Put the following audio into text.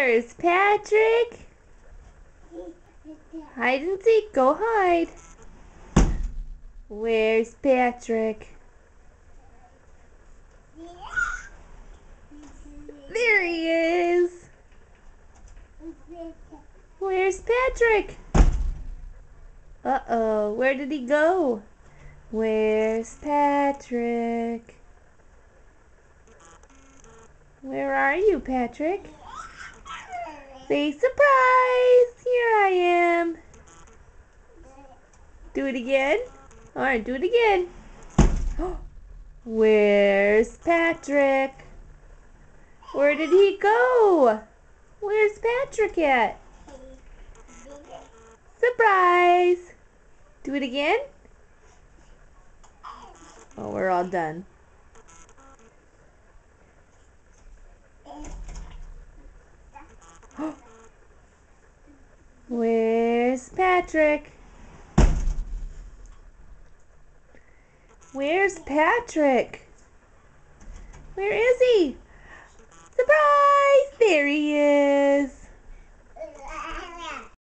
Where's Patrick? Hide and seek. Go hide. Where's Patrick? There he is. Where's Patrick? Uh-oh. Where did he go? Where's Patrick? Where are you, Patrick? Say surprise! Here I am. Do it again. Alright, do it again. Where's Patrick? Where did he go? Where's Patrick at? Surprise! Do it again. Oh, we're all done. Where's Patrick? Where's Patrick? Where is he? Surprise! There he is.